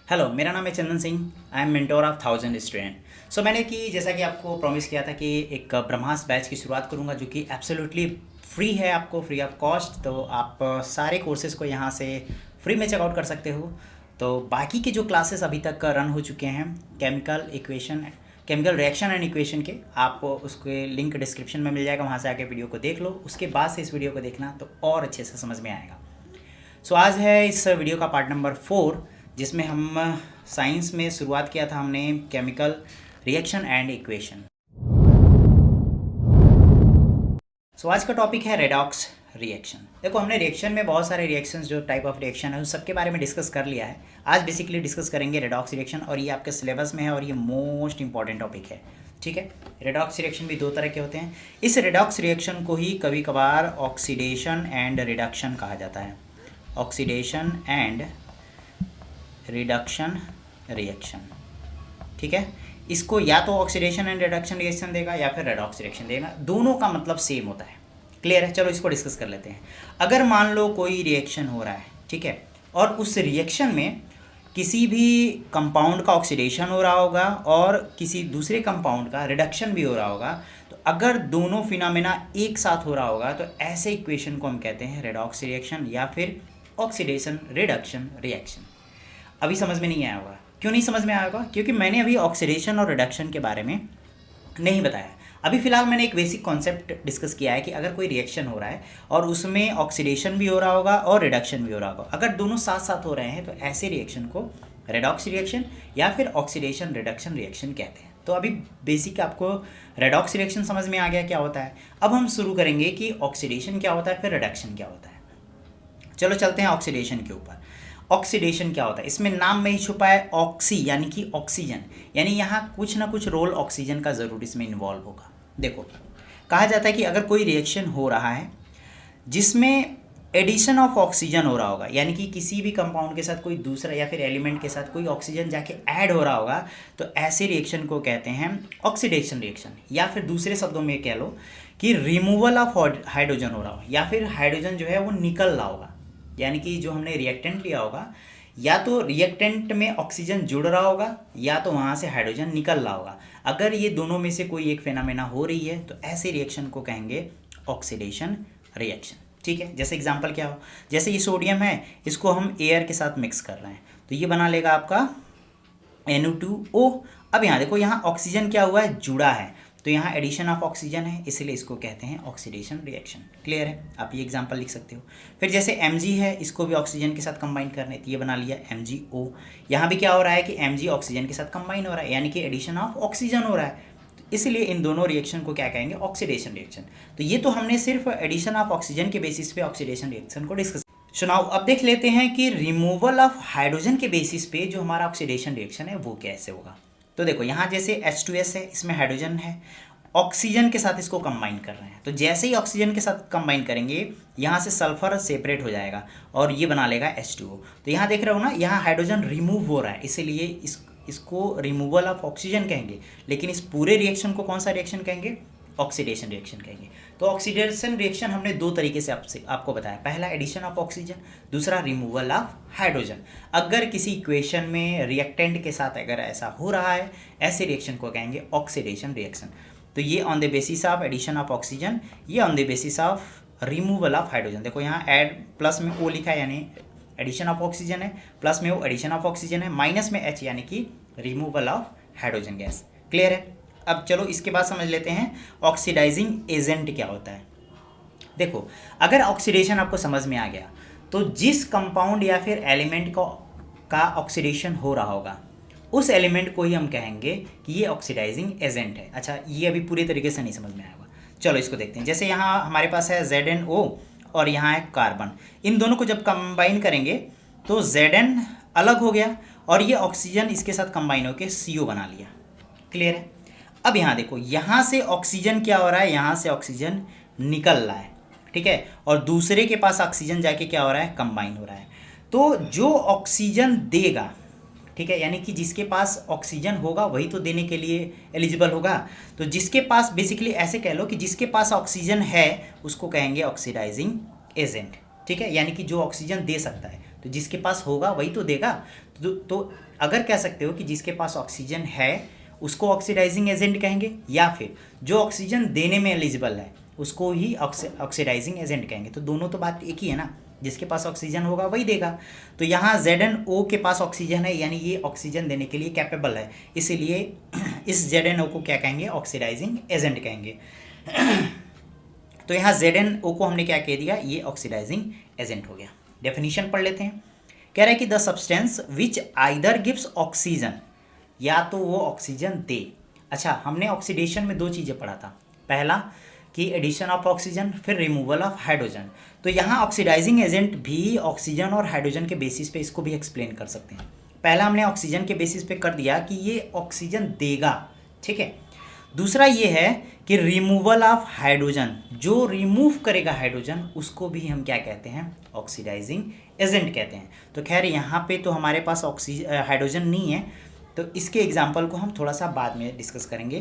Hello, मेरा नाम है Chandan Singh. I am mentor of 1000 student. मैंने कि जैसा कि आपको प्रॉमिस किया था कि एक ब्रह्मास्त्र बैच की शुरुआत करूंगा जो कि एब्सोल्युटली फ्री है, आपको फ्री ऑफ कॉस्ट। तो आप सारे कोर्सेज़ को यहाँ से फ्री में चेकआउट कर सकते हो। तो बाकी के जो क्लासेस अभी तक रन हो चुके हैं केमिकल रिएक्शन एंड इक्वेशन के, आप उसके लिंक डिस्क्रिप्शन में मिल जाएगा, वहाँ से आके वीडियो को देख लो। उसके बाद से इस वीडियो को देखना तो और अच्छे से समझ में आएगा। आज है इस वीडियो का पार्ट नंबर 4, जिसमें हम साइंस में शुरुआत किया था हमने केमिकल रिएक्शन एंड इक्वेशन। आज का टॉपिक है रेडॉक्स रिएक्शन। देखो, हमने रिएक्शन में बहुत सारे रिएक्शंस, जो टाइप ऑफ रिएक्शन है, उस सबके बारे में डिस्कस कर लिया है। आज बेसिकली डिस्कस करेंगे रेडॉक्स रिएक्शन, और ये आपके सिलेबस में है और ये मोस्ट इंपॉर्टेंट टॉपिक है। ठीक है, रेडॉक्स रिएक्शन भी दो तरह के होते हैं। इस रेडॉक्स रिएक्शन को ही कभी कभार ऑक्सीडेशन एंड रिडक्शन कहा जाता है। Oxidation and reduction reaction. ठीक है, इसको या तो ऑक्सीडेशन एंड रिडक्शन रिएक्शन देगा या फिर रेडॉक्स रिएक्शन देगा, दोनों का मतलब सेम होता है। क्लियर है? चलो इसको डिस्कस कर लेते हैं। अगर मान लो कोई रिएक्शन हो रहा है, ठीक है, और उस रिएक्शन में किसी भी कंपाउंड का ऑक्सीडेशन हो रहा होगा और किसी दूसरे कंपाउंड का रिडक्शन भी हो रहा होगा, तो अगर दोनों फिनोमेना एक साथ हो रहा होगा तो ऐसे इक्वेशन को हम कहते हैं रेडॉक्स रिएक्शन या फिर ऑक्सीडेशन रिडक्शन रिएक्शन। अभी समझ में नहीं आया होगा। क्यों नहीं समझ में आया होगा? क्योंकि मैंने अभी ऑक्सीडेशन और रिडक्शन के बारे में नहीं बताया। अभी फ़िलहाल मैंने एक बेसिक कॉन्सेप्ट डिस्कस किया है कि अगर कोई रिएक्शन हो रहा है और उसमें ऑक्सीडेशन भी हो रहा होगा और रिडक्शन भी हो रहा होगा, अगर दोनों साथ साथ हो रहे हैं तो ऐसे रिएक्शन को रेडॉक्स रिएक्शन या फिर ऑक्सीडेशन रिडक्शन रिएक्शन कहते हैं। तो अभी बेसिक आपको रेडॉक्स रिएक्शन समझ में आ गया क्या होता है। अब हम शुरू करेंगे कि ऑक्सीडेशन क्या होता है, फिर रिडक्शन क्या होता है। चलो चलते हैं ऑक्सीडेशन के ऊपर। ऑक्सीडेशन क्या होता है? इसमें नाम में ही छुपा है ऑक्सी, यानी कि ऑक्सीजन, यानी यहाँ कुछ ना कुछ रोल ऑक्सीजन का ज़रूर इसमें इन्वॉल्व होगा। देखो, कहा जाता है कि अगर कोई रिएक्शन हो रहा है जिसमें एडिशन ऑफ ऑक्सीजन हो रहा होगा, यानी कि किसी भी कंपाउंड के साथ कोई दूसरा या फिर एलिमेंट के साथ कोई ऑक्सीजन जाके ऐड हो रहा होगा, तो ऐसे रिएक्शन को कहते हैं ऑक्सीडेशन रिएक्शन। या फिर दूसरे शब्दों में कह लो कि रिमूवल ऑफ हाइड्रोजन हो रहा हो, या फिर हाइड्रोजन जो है वो निकल रहा होगा, यानी कि जो हमने रिएक्टेंट लिया होगा, या तो रिएक्टेंट में ऑक्सीजन जुड़ रहा होगा या तो वहाँ से हाइड्रोजन निकल रहा होगा। अगर ये दोनों में से कोई एक फेनामेना हो रही है तो ऐसे रिएक्शन को कहेंगे ऑक्सीडेशन रिएक्शन। ठीक है, जैसे एग्जांपल क्या हो, जैसे ये सोडियम है, इसको हम एयर के साथ मिक्स कर रहे हैं तो ये बना लेगा आपका NO2O। अब यहाँ देखो, यहाँ ऑक्सीजन क्या हुआ है, जुड़ा है, तो यहाँ एडिशन ऑफ ऑक्सीजन है, इसलिए इसको कहते हैं ऑक्सीडेशन रिएक्शन। क्लियर है? आप ये एग्जांपल लिख सकते हो। फिर जैसे Mg है, इसको भी ऑक्सीजन के साथ कंबाइन करने, तो ये बना लिया MgO। यहाँ भी क्या हो रहा है कि Mg ऑक्सीजन के साथ कंबाइन हो रहा है, यानी कि एडिशन ऑफ ऑक्सीजन हो रहा है, तो इसलिए इन दोनों रिएक्शन को क्या कहेंगे, ऑक्सीडेशन रिएक्शन। तो ये तो हमने सिर्फ एडिशन ऑफ ऑक्सीजन के बेसिस पे ऑक्सीडेशन रिएक्शन को डिस्कस सुनाओ। अब देख लेते हैं कि रिमूवल ऑफ हाइड्रोजन के बेसिस पे जो हमारा ऑक्सीडेशन रिएक्शन है वो कैसे होगा। तो देखो, यहाँ जैसे H2S है, इसमें हाइड्रोजन है, ऑक्सीजन के साथ इसको कंबाइन कर रहे हैं, तो जैसे ही ऑक्सीजन के साथ कंबाइन करेंगे यहाँ से सल्फर सेपरेट हो जाएगा और ये बना लेगा H2O। तो यहाँ देख रहे हो ना, यहाँ हाइड्रोजन रिमूव हो रहा है, इसीलिए इसको रिमूवल ऑफ ऑक्सीजन कहेंगे। लेकिन इस पूरे रिएक्शन को कौन सा रिएक्शन कहेंगे, ऑक्सीडेशन रिएक्शन कहेंगे। तो ऑक्सीडेशन रिएक्शन हमने दो तरीके से आपको बताया, पहला एडिशन ऑफ ऑक्सीजन, दूसरा रिमूवल ऑफ हाइड्रोजन। अगर किसी इक्वेशन में रिएक्टेंट के साथ अगर ऐसा हो रहा है, ऐसे रिएक्शन को कहेंगे ऑक्सीडेशन रिएक्शन। तो ये on the basis of addition of oxygen, ये on the basis of removal of hydrogen. देखो यहाँ ऐड प्लस में O लिखा है, यानी एडिशन ऑफ ऑक्सीजन है, प्लस में O एडिशन ऑफ ऑक्सीजन है, माइनस में H यानी कि removal of hydrogen gas. Clear है? अब चलो इसके बाद समझ लेते हैं ऑक्सीडाइजिंग एजेंट क्या होता है। देखो, अगर ऑक्सीडेशन आपको समझ में आ गया तो जिस कंपाउंड या फिर एलिमेंट का ऑक्सीडेशन हो रहा होगा उस एलिमेंट को ही हम कहेंगे कि ये ऑक्सीडाइजिंग एजेंट है। अच्छा, ये अभी पूरी तरीके से नहीं समझ में आएगा, चलो इसको देखते हैं। जैसे यहाँ हमारे पास है ZnO और यहाँ है कार्बन, इन दोनों को जब कंबाइन करेंगे तो Zn अलग हो गया और ये ऑक्सीजन इसके साथ कंबाइन होकर CO बना लिया। क्लियर है? अब यहाँ देखो, यहाँ से ऑक्सीजन क्या हो रहा है, यहाँ से ऑक्सीजन निकल रहा है, ठीक है, और दूसरे के पास ऑक्सीजन जाके क्या हो रहा है, कंबाइन हो रहा है। तो जो ऑक्सीजन देगा, ठीक है, यानी कि जिसके पास ऑक्सीजन होगा वही तो देने के लिए एलिजिबल होगा। तो जिसके पास, बेसिकली ऐसे कह लो कि जिसके पास ऑक्सीजन है उसको कहेंगे ऑक्सीडाइजिंग एजेंट। ठीक है, यानी कि जो ऑक्सीजन दे सकता है, तो जिसके पास होगा वही तो देगा। तो अगर कह सकते हो कि जिसके पास ऑक्सीजन है उसको ऑक्सीडाइजिंग एजेंट कहेंगे, या फिर जो ऑक्सीजन देने में एलिजिबल है उसको ही ऑक्सीडाइजिंग एजेंट कहेंगे। तो दोनों तो बात एक ही है ना, जिसके पास ऑक्सीजन होगा वही देगा। तो यहाँ ZnO के पास ऑक्सीजन है, यानी ये ऑक्सीजन देने के लिए कैपेबल है, इसीलिए इस ZnO को क्या कहेंगे, ऑक्सीडाइजिंग एजेंट कहेंगे। तो यहाँ ZnO को हमने क्या कह दिया, ये ऑक्सीडाइजिंग एजेंट हो गया। डेफिनेशन पढ़ लेते हैं। कह रहा है कि the substance which either gives oxygen, या तो वो ऑक्सीजन दे। अच्छा, हमने ऑक्सीडेशन में दो चीज़ें पढ़ा था, पहला कि एडिशन ऑफ ऑक्सीजन, फिर रिमूवल ऑफ हाइड्रोजन। तो यहाँ ऑक्सीडाइजिंग एजेंट भी ऑक्सीजन और हाइड्रोजन के बेसिस पे इसको भी एक्सप्लेन कर सकते हैं। पहला हमने ऑक्सीजन के बेसिस पे कर दिया कि ये ऑक्सीजन देगा, ठीक है। दूसरा ये है कि रिमूवल ऑफ हाइड्रोजन, जो रिमूव करेगा हाइड्रोजन उसको भी हम क्या कहते हैं, ऑक्सीडाइजिंग एजेंट कहते हैं। तो खैर यहाँ पे तो हमारे पास हाइड्रोजन नहीं है, तो इसके एग्जाम्पल को हम थोड़ा सा बाद में डिस्कस करेंगे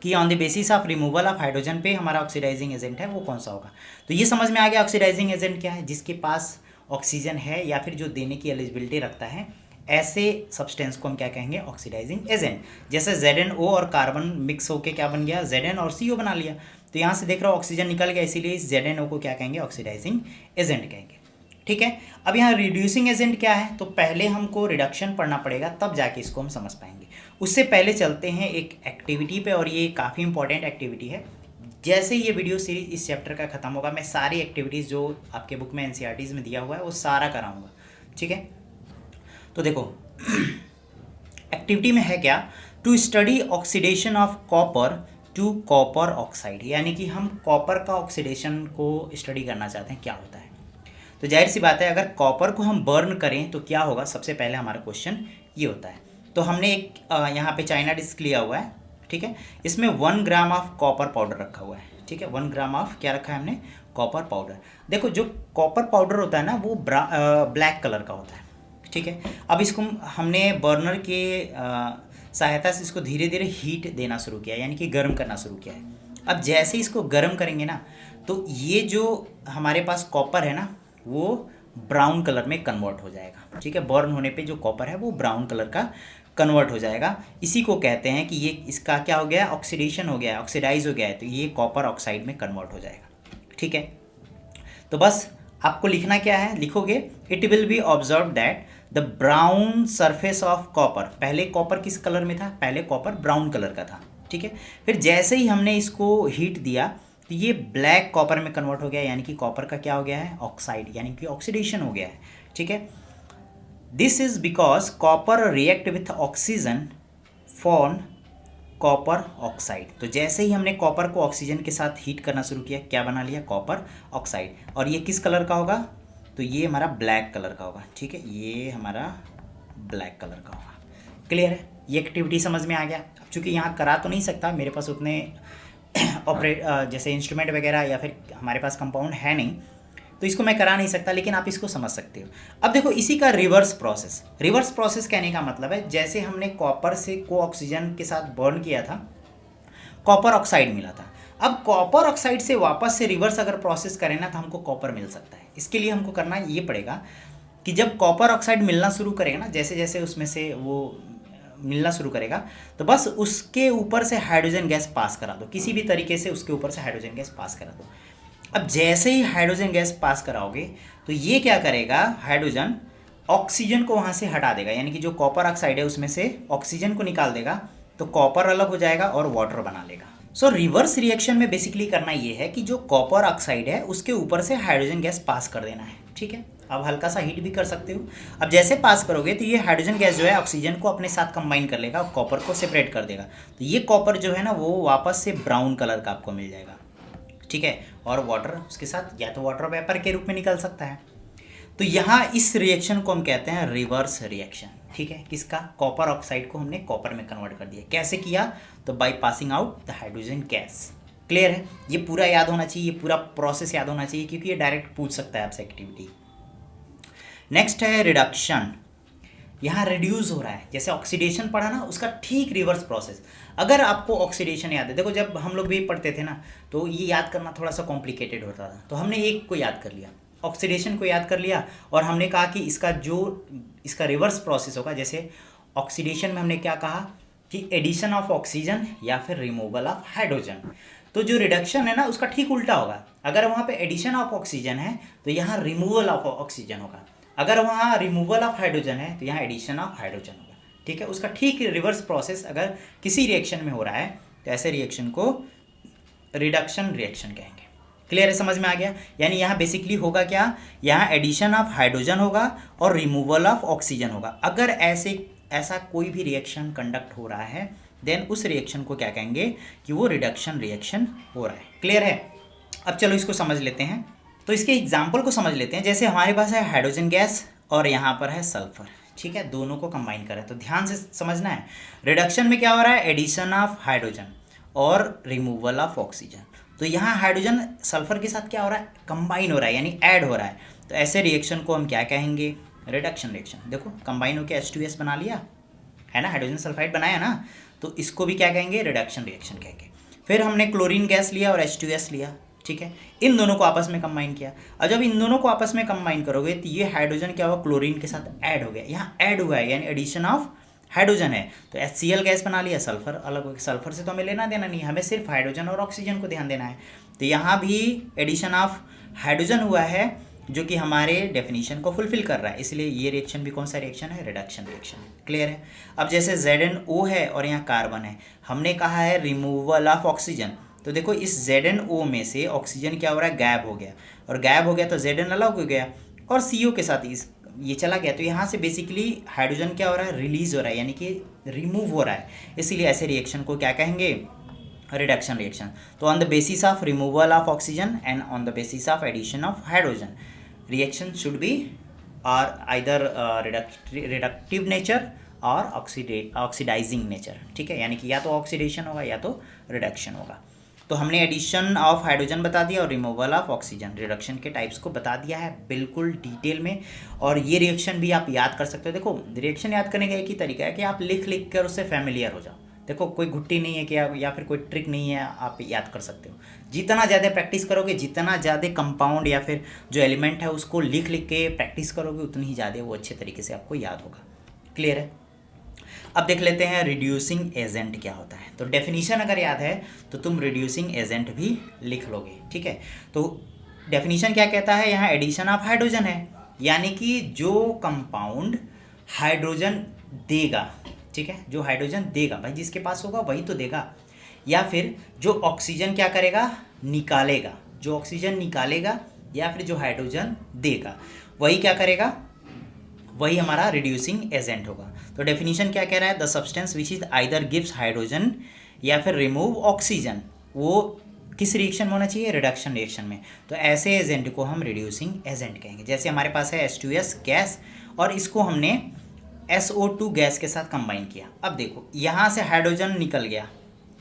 कि on the basis of removal of hydrogen पे हमारा ऑक्सीडाइजिंग एजेंट है वो कौन सा होगा। तो ये समझ में आ गया ऑक्सीडाइजिंग एजेंट क्या है, जिसके पास ऑक्सीजन है या फिर जो देने की एलिजिबिलिटी रखता है, ऐसे सब्सटेंस को हम क्या कहेंगे, ऑक्सीडाइजिंग एजेंट। जैसे ZnO और कार्बन मिक्स होके क्या बन गया, Zn और CO बना लिया। तो यहाँ से देख रहा हूँ ऑक्सीजन निकल गया, इसीलिए इस ZnO को क्या कहेंगे, ऑक्सीडाइजिंग एजेंट कहेंगे, ठीक है। अब यहाँ रिड्यूसिंग एजेंट क्या है, तो पहले हमको रिडक्शन पढ़ना पड़ेगा, तब जाके इसको हम समझ पाएंगे। उससे पहले चलते हैं एक एक्टिविटी पे, और ये काफ़ी इंपॉर्टेंट एक्टिविटी है। जैसे ये वीडियो सीरीज इस चैप्टर का खत्म होगा, मैं सारी एक्टिविटीज़ जो आपके बुक में NCERTs में दिया हुआ है वो सारा कराऊंगा, ठीक है। तो देखो एक्टिविटी में है क्या, to study oxidation of copper to copper oxide, यानी कि हम कॉपर का ऑक्सीडेशन को स्टडी करना चाहते हैं क्या होता है। तो जाहिर सी बात है, अगर कॉपर को हम बर्न करें तो क्या होगा, सबसे पहले हमारा क्वेश्चन ये होता है। तो हमने एक यहाँ पे चाइना डिस्क लिया हुआ है, ठीक है। इसमें 1 ग्राम ऑफ कॉपर पाउडर रखा हुआ है, ठीक है। 1 ग्राम ऑफ क्या रखा है हमने, कॉपर पाउडर। देखो जो कॉपर पाउडर होता है ना वो ब्लैक कलर का होता है, ठीक है। अब इसको हमने बर्नर के सहायता से इसको धीरे धीरे हीट देना शुरू किया, यानी कि गर्म करना शुरू किया है। अब जैसे इसको गर्म करेंगे ना, तो ये जो हमारे पास कॉपर है ना वो ब्राउन कलर में कन्वर्ट हो जाएगा, ठीक है। बर्न होने पे जो कॉपर है वो ब्राउन कलर का कन्वर्ट हो जाएगा। इसी को कहते हैं कि ये इसका क्या हो गया, ऑक्सीडेशन हो गया है, ऑक्सीडाइज हो गया है, तो ये कॉपर ऑक्साइड में कन्वर्ट हो जाएगा, ठीक है। तो बस आपको लिखना क्या है, लिखोगे it will be observe that the brown surface of copper, पहले कॉपर किस कलर में था, पहले कॉपर ब्राउन कलर का था, ठीक है। फिर जैसे ही हमने इसको हीट दिया तो ये ब्लैक कॉपर में कन्वर्ट हो गया, यानी कि कॉपर का क्या हो गया है, ऑक्साइड, यानी कि ऑक्सीडेशन हो गया है, ठीक है। This is because copper react with oxygen form copper oxide. तो जैसे ही हमने कॉपर को ऑक्सीजन के साथ हीट करना शुरू किया, क्या बना लिया, कॉपर ऑक्साइड। और ये किस कलर का होगा, तो ये हमारा ब्लैक कलर का होगा, ठीक है। ये हमारा ब्लैक कलर का होगा। क्लियर है, ये एक्टिविटी समझ में आ गया। अब चूँकि यहाँ करा तो नहीं सकता, मेरे पास उतने जैसे इंस्ट्रूमेंट वगैरह या फिर हमारे पास कंपाउंड है नहीं, तो इसको मैं करा नहीं सकता, लेकिन आप इसको समझ सकते हो। अब देखो इसी का रिवर्स प्रोसेस कहने का मतलब है, जैसे हमने कॉपर से को ऑक्सीजन के साथ बर्न किया था, कॉपर ऑक्साइड मिला था। अब कॉपर ऑक्साइड से वापस से रिवर्स अगर प्रोसेस करें ना तो हमको कॉपर मिल सकता है। इसके लिए हमको करना ये पड़ेगा कि जब कॉपर ऑक्साइड मिलना शुरू करेगा ना, जैसे जैसे उसमें से वो मिलना शुरू करेगा, तो बस उसके ऊपर से हाइड्रोजन गैस पास करा दो, किसी भी तरीके से उसके ऊपर से हाइड्रोजन गैस पास करा दो। अब जैसे ही हाइड्रोजन गैस पास कराओगे तो ये क्या करेगा, हाइड्रोजन ऑक्सीजन को वहाँ से हटा देगा, यानी कि जो कॉपर ऑक्साइड है उसमें से ऑक्सीजन को निकाल देगा, तो कॉपर अलग हो जाएगा और वाटर बना लेगा। सो रिवर्स रिएक्शन में बेसिकली करना ये है कि जो कॉपर ऑक्साइड है उसके ऊपर से हाइड्रोजन गैस पास कर देना है, ठीक है। अब हल्का सा हीट भी कर सकते हो। अब जैसे पास करोगे तो ये हाइड्रोजन गैस जो है ऑक्सीजन को अपने साथ कंबाइन कर लेगा और कॉपर को सेपरेट कर देगा, तो ये कॉपर जो है ना वो वापस से ब्राउन कलर का आपको मिल जाएगा, ठीक है। और वाटर उसके साथ या तो वाटर वेपर के रूप में निकल सकता है। तो यहाँ इस रिएक्शन को हम कहते हैं रिवर्स रिएक्शन, ठीक है। किसका, कॉपर ऑक्साइड को हमने कॉपर में कन्वर्ट कर दिया। कैसे किया, तो by passing out the hydrogen gas. Clear है, ये पूरा याद होना चाहिए, ये पूरा प्रोसेस याद होना चाहिए, क्योंकि ये डायरेक्ट पूछ सकता है आपसे एक्टिविटी। नेक्स्ट है रिडक्शन। यहाँ रिड्यूस हो रहा है, जैसे ऑक्सीडेशन पढ़ा ना उसका ठीक रिवर्स प्रोसेस। अगर आपको ऑक्सीडेशन याद है, देखो जब हम लोग भी पढ़ते थे ना तो ये याद करना थोड़ा सा कॉम्प्लिकेटेड होता था, तो हमने एक को याद कर लिया। ऑक्सीडेशन को याद कर लिया और हमने कहा कि इसका रिवर्स प्रोसेस होगा। जैसे ऑक्सीडेशन में हमने क्या कहा कि एडिशन ऑफ ऑक्सीजन या फिर रिमूवल ऑफ हाइड्रोजन। तो जो रिडक्शन है ना उसका ठीक उल्टा होगा। अगर वहाँ पे एडिशन ऑफ ऑक्सीजन है तो यहाँ रिमूवल ऑफ ऑक्सीजन होगा। अगर वहाँ रिमूवल ऑफ हाइड्रोजन है तो यहाँ एडिशन ऑफ हाइड्रोजन होगा। ठीक है, उसका ठीक रिवर्स प्रोसेस अगर किसी रिएक्शन में हो रहा है तो ऐसे रिएक्शन को रिडक्शन रिएक्शन कहेंगे। क्लियर है, समझ में आ गया। यानी यहाँ बेसिकली होगा क्या, यहाँ एडिशन ऑफ हाइड्रोजन होगा और रिमूवल ऑफ ऑक्सीजन होगा। अगर ऐसा कोई भी रिएक्शन कंडक्ट हो रहा है देन उस रिएक्शन को क्या कहेंगे कि वो रिडक्शन रिएक्शन हो रहा है। क्लियर है। अब चलो इसको समझ लेते हैं। तो इसके एग्जाम्पल को समझ लेते हैं। जैसे हमारे पास है हाइड्रोजन गैस और यहाँ पर है सल्फर। ठीक है, दोनों को कंबाइन करें तो ध्यान से समझना है। रिडक्शन में क्या हो रहा है, एडिशन ऑफ हाइड्रोजन और रिमूवल ऑफ ऑक्सीजन। तो यहाँ हाइड्रोजन सल्फर के साथ क्या हो रहा है, कंबाइन हो रहा है यानी ऐड हो रहा है। तो ऐसे रिएक्शन को हम क्या कहेंगे, रिडक्शन रिएक्शन। देखो कंबाइन होकर H2S बना लिया है ना, हाइड्रोजन सल्फाइड बनाया ना, तो इसको भी क्या कहेंगे, रिडक्शन रिएक्शन कहेंगे। फिर हमने क्लोरीन गैस लिया और H2S लिया। ठीक है, इन दोनों को आपस में कंबाइन किया। और जब इन दोनों को आपस में कंबाइन करोगे तो ये हाइड्रोजन क्या हुआ, क्लोरीन के साथ ऐड हो गया। यहाँ ऐड हुआ है यानी एडिशन ऑफ हाइड्रोजन है। तो HCl गैस बना लिया, सल्फर अलग हो गया। सल्फर से तो हमें लेना देना नहीं, हमें सिर्फ हाइड्रोजन और ऑक्सीजन को ध्यान देना है। तो यहाँ भी एडिशन ऑफ हाइड्रोजन हुआ है जो कि हमारे डेफिनेशन को फुलफिल कर रहा है, इसलिए ये रिएक्शन भी कौन सा रिएक्शन है, रिडक्शन रिएक्शन है। क्लियर है। अब जैसे ZnO है और यहाँ कार्बन है, हमने कहा है रिमूवल ऑफ ऑक्सीजन। तो देखो इस ZnO में से ऑक्सीजन क्या हो रहा है, गायब हो गया, और गायब हो गया तो Zn अलग हो गया और CO के साथ ये चला गया। तो यहाँ से बेसिकली हाइड्रोजन क्या हो रहा है, रिलीज हो रहा है यानी कि रिमूव हो रहा है, इसीलिए ऐसे रिएक्शन को क्या कहेंगे, रिडक्शन रिएक्शन। तो on the basis of removal of oxygen and on the basis of addition of hydrogen reaction should be और आइदर रिडक्टिव नेचर और ऑक्सीडाइजिंग नेचर। ठीक है, यानी कि या तो ऑक्सीडेशन होगा या तो रिडक्शन होगा। तो हमने एडिशन ऑफ हाइड्रोजन बता दिया और रिमूवल ऑफ ऑक्सीजन, रिडक्शन के टाइप्स को बता दिया है बिल्कुल डिटेल में। और ये रिएक्शन भी आप याद कर सकते हो। देखो रिएक्शन याद करने का एक ही तरीका है कि आप लिख लिख कर उससे फैमिलियर हो जाओ। देखो कोई घुट्टी नहीं है कि या फिर कोई ट्रिक नहीं है, आप याद कर सकते हो। जितना ज़्यादा प्रैक्टिस करोगे, जितना ज़्यादा कंपाउंड या फिर जो एलिमेंट है उसको लिख लिख के प्रैक्टिस करोगे, उतनी ही ज़्यादा वो अच्छे तरीके से आपको याद होगा। क्लियर है। अब देख लेते हैं रिड्यूसिंग एजेंट क्या होता है। तो डेफिनीशन अगर याद है तो तुम रिड्यूसिंग एजेंट भी लिख लोगे। ठीक है, तो डेफिनीशन क्या कहता है, यहाँ एडिशन ऑफ हाइड्रोजन है यानी कि जो कंपाउंड हाइड्रोजन देगा। ठीक है, जो हाइड्रोजन देगा, भाई जिसके पास होगा वही तो देगा। या फिर जो ऑक्सीजन क्या करेगा, निकालेगा। जो ऑक्सीजन निकालेगा या फिर जो हाइड्रोजन देगा वही क्या करेगा, वही हमारा रिड्यूसिंग एजेंट होगा। तो डेफिनेशन क्या कह रहा है, the substance which is either gives hydrogen या फिर रिमूव ऑक्सीजन, वो किस रिएक्शन में होना चाहिए, रिडक्शन रिएक्शन में। तो ऐसे एजेंट को हम रिड्यूसिंग एजेंट कहेंगे। जैसे हमारे पास है H2S गैस और इसको हमने SO2 गैस के साथ कंबाइन किया। अब देखो यहाँ से हाइड्रोजन निकल गया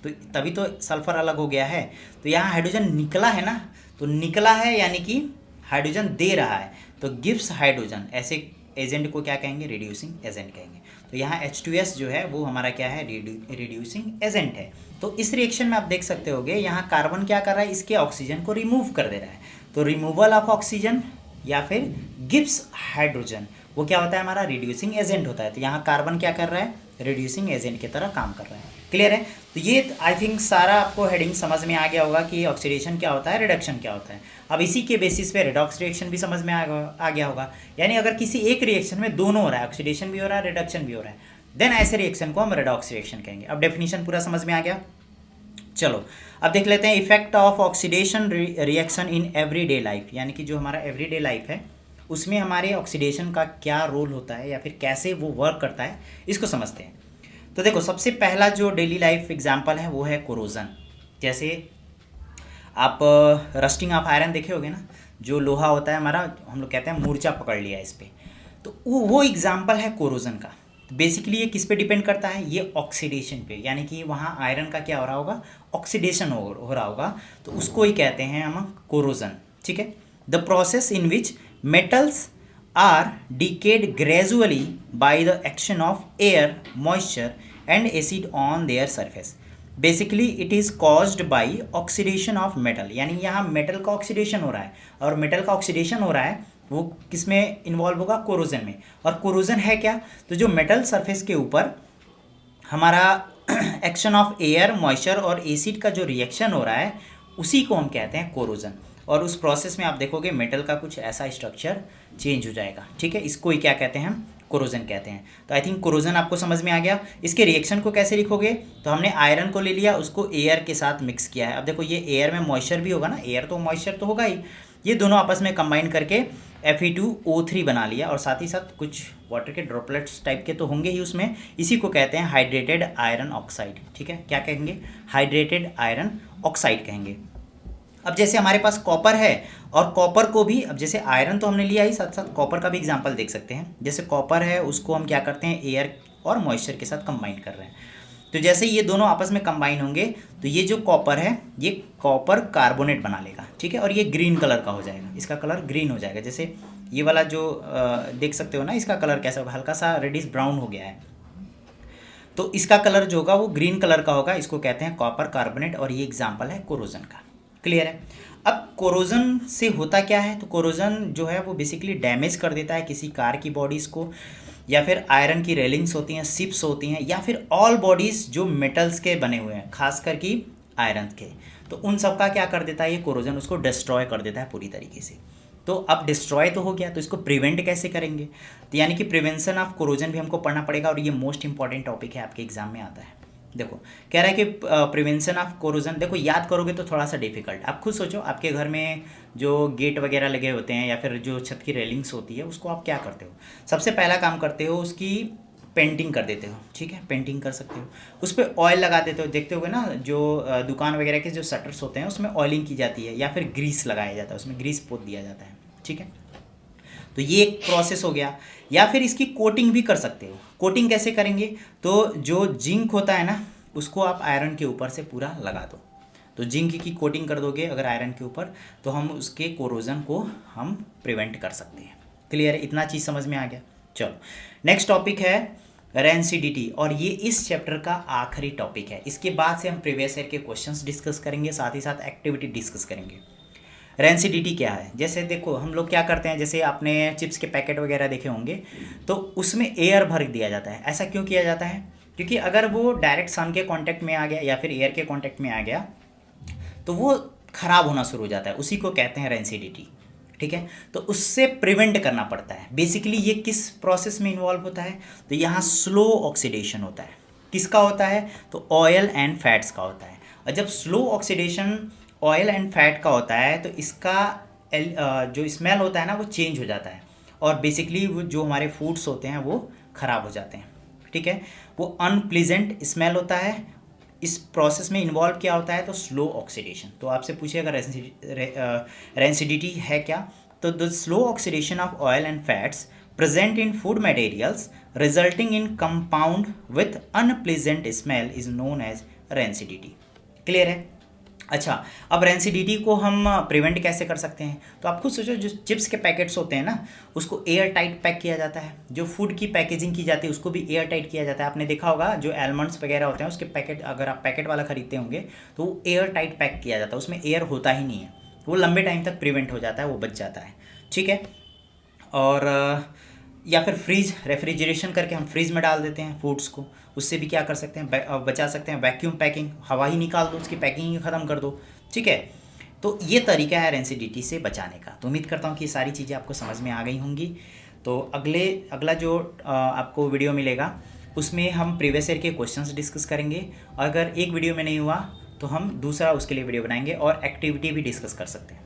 तो तभी तो सल्फर अलग हो गया है। तो यहाँ हाइड्रोजन निकला है ना, तो निकला है यानी कि हाइड्रोजन दे रहा है, तो गिव्स हाइड्रोजन, ऐसे एजेंट को क्या कहेंगे, रिड्यूसिंग एजेंट कहेंगे। तो यहाँ H2S जो है वो हमारा क्या है, रिड्यूसिंग एजेंट है। तो इस रिएक्शन में आप देख सकते होगे यहाँ कार्बन क्या कर रहा है, इसके ऑक्सीजन को रिमूव कर दे रहा है। तो रिमूवल ऑफ ऑक्सीजन या फिर गिव्स हाइड्रोजन, वो क्या होता है, हमारा रिड्यूसिंग एजेंट होता है। तो यहाँ कार्बन क्या कर रहा है, रिड्यूसिंग एजेंट की तरह काम कर रहा है। क्लियर है। तो ये आई थिंक सारा आपको हेडिंग समझ में आ गया होगा कि ऑक्सीडेशन क्या होता है, रिडक्शन क्या होता है। अब इसी के बेसिस पे रेडॉक्स रिएक्शन भी समझ में आ गया होगा। यानी अगर किसी एक रिएक्शन में दोनों हो रहा है, ऑक्सीडेशन भी हो रहा है, रिडक्शन भी हो रहा है, देन ऐसे रिएक्शन को हम रेडॉक्स रिएक्शन कहेंगे। अब डेफिनेशन पूरा समझ में आ गया। चलो अब देख लेते हैं effect of oxidation reaction in everyday life, यानी कि जो हमारा एवरीडे लाइफ है उसमें हमारे ऑक्सीडेशन का क्या रोल होता है या फिर कैसे वो वर्क करता है, इसको समझते हैं। तो देखो सबसे पहला जो डेली लाइफ एग्जांपल है वो है कोरोजन। जैसे आप रस्टिंग ऑफ आयरन देखे होगे ना, जो लोहा होता है हमारा, हम लोग कहते हैं मूर्छा पकड़ लिया इस पर, तो वो एग्जाम्पल है कोरोजन का। तो बेसिकली ये किस पे डिपेंड करता है, ये ऑक्सीडेशन पे, यानी कि वहाँ आयरन का क्या हो रहा होगा, ऑक्सीडेशन हो रहा होगा, तो उसको ही कहते हैं हम कोरोजन। ठीक है, the process in which metals are decayed gradually by the action of air, moisture and acid on their surface. Basically it is caused by oxidation of metal, यानी यहाँ मेटल का ऑक्सीडेशन हो रहा है, और मेटल का ऑक्सीडेशन हो रहा है वो किस में इन्वॉल्व होगा, कोरोजन में। और कोरोजन है क्या, तो जो मेटल सरफेस के ऊपर हमारा एक्शन ऑफ एयर, मॉइस्चर और एसिड का जो रिएक्शन हो रहा है उसी को हम कहते हैं कोरोजन। और उस प्रोसेस में आप देखोगे मेटल का कुछ ऐसा स्ट्रक्चर चेंज हो जाएगा, ठीक है, इसको ही क्या कहते हैं हम, कोरोजन कहते हैं। तो आई थिंक कोरोजन आपको समझ में आ गया। इसके रिएक्शन को कैसे लिखोगे, तो हमने आयरन को ले लिया, उसको एयर के साथ मिक्स किया है। अब देखो ये एयर में मॉइस्चर भी होगा ना, एयर तो मॉइस्चर तो होगा ही, ये दोनों आपस में कंबाइन करके Fe2O3 बना लिया, और साथ ही साथ कुछ वाटर के ड्रॉपलेट्स टाइप के तो होंगे ही उसमें, इसी को कहते हैं हाइड्रेटेड आयरन ऑक्साइड, ठीक है, क्या कहेंगे, हाइड्रेटेड आयरन ऑक्साइड कहेंगे। अब जैसे हमारे पास कॉपर है, और कॉपर को भी, अब जैसे आयरन तो हमने लिया ही, साथ साथ कॉपर का भी एग्जांपल देख सकते हैं। जैसे कॉपर है उसको हम क्या करते हैं, एयर और मॉइस्चर के साथ कंबाइन कर रहे हैं। तो जैसे ये दोनों आपस में कंबाइन होंगे तो ये जो कॉपर है ये कॉपर कार्बोनेट बना लेगा, ठीक है, और ये ग्रीन कलर का हो जाएगा, इसका कलर ग्रीन हो जाएगा। जैसे ये वाला जो देख सकते हो ना, इसका कलर कैसा होगा, हल्का सा रेडिश ब्राउन हो गया है, तो इसका कलर जो होगा वो ग्रीन कलर का होगा, इसको कहते हैं कॉपर कार्बोनेट, और ये एग्जाम्पल है कोरोजन का। क्लियर है। अब कोरोजन से होता क्या है, तो कोरोजन जो है वो बेसिकली डैमेज कर देता है किसी कार की बॉडीज़ को, या फिर आयरन की रेलिंग्स होती हैं, शिप्स होती हैं, या फिर ऑल बॉडीज़ जो मेटल्स के बने हुए हैं, खासकर कि आयरन के, तो उन सब का क्या कर देता है ये कोरोजन, उसको डिस्ट्रॉय कर देता है पूरी तरीके से। तो अब डिस्ट्रॉय तो हो गया, तो इसको प्रिवेंट कैसे करेंगे, तो यानी कि प्रिवेंशन ऑफ कोरोजन भी हमको पढ़ना पड़ेगा, और ये मोस्ट इंपॉर्टेंट टॉपिक है, आपके एग्जाम में आता है। देखो कह रहा है कि प्रिवेंशन ऑफ कोरोजन, देखो याद करोगे तो थोड़ा सा डिफिकल्ट, आप खुद सोचो, आपके घर में जो गेट वगैरह लगे होते हैं या फिर जो छत की रेलिंग्स होती है उसको आप क्या करते हो, सबसे पहला काम करते हो उसकी पेंटिंग कर देते हो, ठीक है, पेंटिंग कर सकते हो, उस पर ऑयल लगा देते हो, देखते होगे ना जो दुकान वगैरह के जो शटर्स होते हैं उसमें ऑयलिंग की जाती है, या फिर ग्रीस लगाया जाता है, उसमें ग्रीस पोत दिया जाता है, ठीक है। तो ये एक प्रोसेस हो गया। या फिर इसकी कोटिंग भी कर सकते हो। कोटिंग कैसे करेंगे, तो जो जिंक होता है ना उसको आप आयरन के ऊपर से पूरा लगा दो, तो जिंक की कोटिंग कर दोगे अगर आयरन के ऊपर, तो हम उसके कोरोजन को हम प्रिवेंट कर सकते हैं। क्लियर है, इतना चीज़ समझ में आ गया। चलो नेक्स्ट टॉपिक है रेंसिडिटी, और ये इस चैप्टर का आखिरी टॉपिक है। इसके बाद से हम प्रीवियस ईयर के क्वेश्चंस डिस्कस करेंगे, साथ ही साथ एक्टिविटी डिस्कस करेंगे। रेंसिडिटी क्या है, जैसे देखो हम लोग क्या करते हैं, जैसे आपने चिप्स के पैकेट वगैरह देखे होंगे तो उसमें एयर भर दिया जाता है। ऐसा क्यों किया जाता है, क्योंकि अगर वो डायरेक्ट सन के कांटेक्ट में आ गया या फिर एयर के कांटेक्ट में आ गया तो वो ख़राब होना शुरू हो जाता है, उसी को कहते हैं रेंसिडिटी, ठीक है। तो उससे प्रिवेंट करना पड़ता है। बेसिकली ये किस प्रोसेस में इन्वॉल्व होता है, तो यहाँ स्लो ऑक्सीडेशन होता है। किसका होता है, तो ऑयल एंड फैट्स का होता है। और जब slow oxidation oil and fat का होता है तो इसका जो स्मेल होता है ना वो चेंज हो जाता है, और बेसिकली वो जो हमारे फूड्स होते हैं वो ख़राब हो जाते हैं, ठीक है, वो अनप्लीजेंट स्मेल होता है। इस प्रोसेस में इन्वॉल्व क्या होता है, तो स्लो ऑक्सीडेशन। तो आपसे पूछिएगा रेंसिडिटी है क्या, तो the slow oxidation of oil and fats present in food materials resulting in compound with unpleasant smell is known as rancidity. Clear है। अच्छा, अब रेंसिडिटी को हम प्रिवेंट कैसे कर सकते हैं, तो आप खुद सोचो, जो चिप्स के पैकेट्स होते हैं ना उसको एयर टाइट पैक किया जाता है, जो फूड की पैकेजिंग की जाती है उसको भी एयर टाइट किया जाता है। आपने देखा होगा जो आलमंड्स वगैरह होते हैं उसके पैकेट, अगर आप पैकेट वाला खरीदते होंगे तो वो एयर टाइट पैक किया जाता है, उसमें एयर होता ही नहीं है, वो लंबे टाइम तक प्रिवेंट हो जाता है, वो बच जाता है, ठीक है। और या फिर फ्रीज, रेफ्रिजरेशन करके हम फ्रीज में डाल देते हैं फूड्स को, उससे भी क्या कर सकते हैं, बचा सकते हैं। वैक्यूम पैकिंग, हवा ही निकाल दो, उसकी पैकिंग ही ख़त्म कर दो, ठीक है। तो ये तरीका है रेंसिडिटी से बचाने का। तो उम्मीद करता हूँ कि ये सारी चीज़ें आपको समझ में आ गई होंगी। तो अगला जो आपको वीडियो मिलेगा उसमें हम प्रीवियस ईयर के क्वेश्चंस डिस्कस करेंगे। अगर एक वीडियो में नहीं हुआ तो हम दूसरा उसके लिए वीडियो बनाएंगे और एक्टिविटी भी डिस्कस कर सकते हैं।